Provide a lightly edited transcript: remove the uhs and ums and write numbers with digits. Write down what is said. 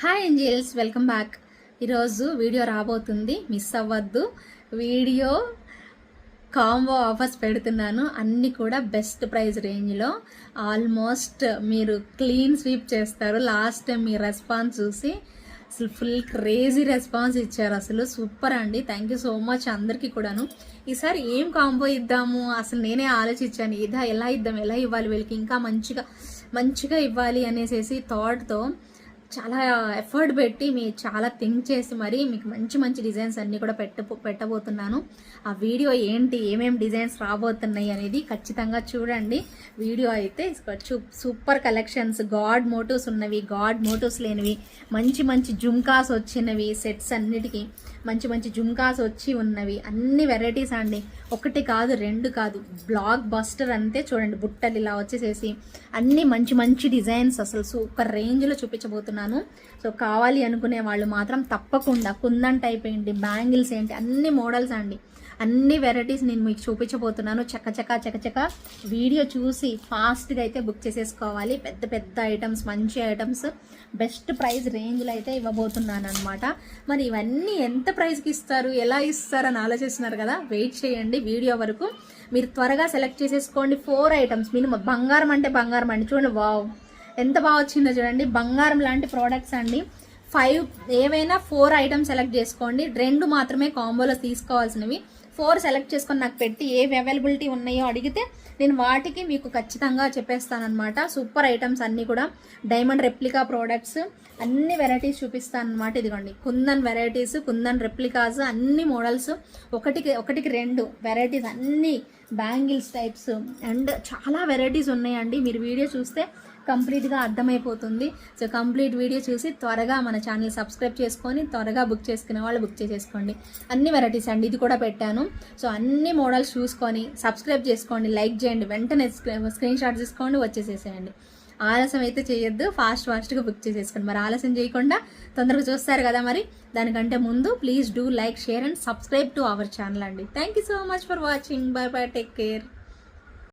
Hi angels, welcome back. ఈరోజు video రాబోతుంది, miss అవ్వద్దు. వీడియో కాంబో ఆఫర్స్ పెడుతున్నాను, అన్నీ కూడా బెస్ట్ ప్రైస్ రేంజ్లో. ఆల్మోస్ట్ మీరు క్లీన్ స్వీప్ చేస్తారు. లాస్ట్ టైం మీ రెస్పాన్స్ చూసి అసలు ఫుల్ క్రేజీ రెస్పాన్స్ ఇచ్చారు. అసలు సూపర్ అండి, థ్యాంక్ యూ సో మచ్ అందరికీ కూడాను. ఈసారి ఏం కాంబో ఇద్దాము అసలు నేనే ఆలోచించాను. ఎలా ఇవ్వాలి వీళ్ళకి, ఇంకా మంచిగా ఇవ్వాలి అనేసి థాట్తో చాలా ఎఫర్ట్ పెట్టి చాలా థింక్ చేసి మరి మీకు మంచి డిజైన్స్ అన్నీ కూడా పెట్టబోతున్నాను. ఆ వీడియో ఏంటి, ఏమేమి డిజైన్స్ రాబోతున్నాయి అనేది ఖచ్చితంగా చూడండి. వీడియో అయితే సూపర్ కలెక్షన్స్, గాడ్ మోటివ్స్ ఉన్నవి, గాడ్ మోటివ్స్ లేనివి, మంచి జుమ్కాస్ వచ్చినవి, సెట్స్ అన్నిటికీ మంచి జుమ్కాస్ వచ్చి ఉన్నవి, అన్ని వెరైటీస్ అండి. ఒకటి కాదు, రెండు కాదు, బ్లాక్ బస్టర్ అంతే. చూడండి, బుట్టలు ఇలా వచ్చేసేసి అన్ని మంచి డిజైన్స్ అసలు సూపర్ రేంజ్లో చూపించబోతున్నాను. సో కావాలి అనుకునే వాళ్ళు మాత్రం తప్పకుండా కుందన్ టైప్ ఏంటి, బ్యాంగిల్స్ ఏంటి, అన్ని మోడల్స్ అండి, అన్ని వెరైటీస్ నేను మీకు చూపించబోతున్నాను. చకచక వీడియో చూసి ఫాస్ట్గా అయితే బుక్ చేసేసుకోవాలి. పెద్ద ఐటమ్స్, మంచి ఐటమ్స్ బెస్ట్ ప్రైస్ రేంజ్లో అయితే ఇవ్వబోతున్నాను అనమాట. మరి ఇవన్నీ ఎంత ప్రైస్కి ఇస్తారు, ఎలా ఇస్తారు అని ఆలోచిస్తున్నారు కదా, వెయిట్ చేయండి వీడియో వరకు. మీరు త్వరగా సెలెక్ట్ చేసేసుకోండి. 4 ఐటమ్స్ మినిమం. బంగారం అంటే బంగారం అండి, చూడండి, వావ్ ఎంత బాగా వచ్చిందో చూడండి. బంగారం లాంటి ప్రోడక్ట్స్ అండి. 5 ఏవైనా 4 ఐటమ్స్ సెలెక్ట్ చేసుకోండి. 2 మాత్రమే కాంబోలో తీసుకోవాల్సినవి. 4 సెలెక్ట్ చేసుకొని నాకు పెట్టి ఏవి అవైలబిలిటీ ఉన్నాయో అడిగితే నేను వాటికి మీకు ఖచ్చితంగా చెప్పేస్తానమాట. సూపర్ ఐటమ్స్ అన్నీ కూడా డైమండ్ రెప్లికా ప్రోడక్ట్స్, అన్ని వెరైటీస్ చూపిస్తాను అనమాట. ఇదిగోండి, కుందన్ వెరైటీస్, కుందన్ రెప్లికాస్, అన్ని మోడల్స్, ఒకటికి 2 వెరైటీస్, అన్ని బ్యాంగిల్స్ టైప్స్ అండ్ చాలా వెరైటీస్ ఉన్నాయండి. మీరు వీడియో చూస్తే కంప్లీట్గా అర్థమైపోతుంది. సో కంప్లీట్ వీడియో చూసి త్వరగా మన ఛానల్ సబ్స్క్రైబ్ చేసుకొని త్వరగా బుక్ చేసుకునే వాళ్ళు బుక్ చేసేసుకోండి. అన్ని వెరైటీస్ అండి, ఇది కూడా పెట్టాను. సో అన్ని మోడల్స్ చూసుకొని సబ్స్క్రైబ్ చేసుకోండి, లైక్ చేయండి, వెంటనే స్క్రీన్ షాట్ తీసుకోండి, వచ్చేసేసేయండి. ఆలస్యం అయితే చేయొద్దు, ఫాస్ట్గా బుక్ చేసేసుకోండి. మరి ఆలస్యం చేయకుండా తొందరగా చూస్తారు కదా, మరి దానికంటే ముందు please do like, share and subscribe to our channel అండి. Thank you so much for watching. Bye bye, take care.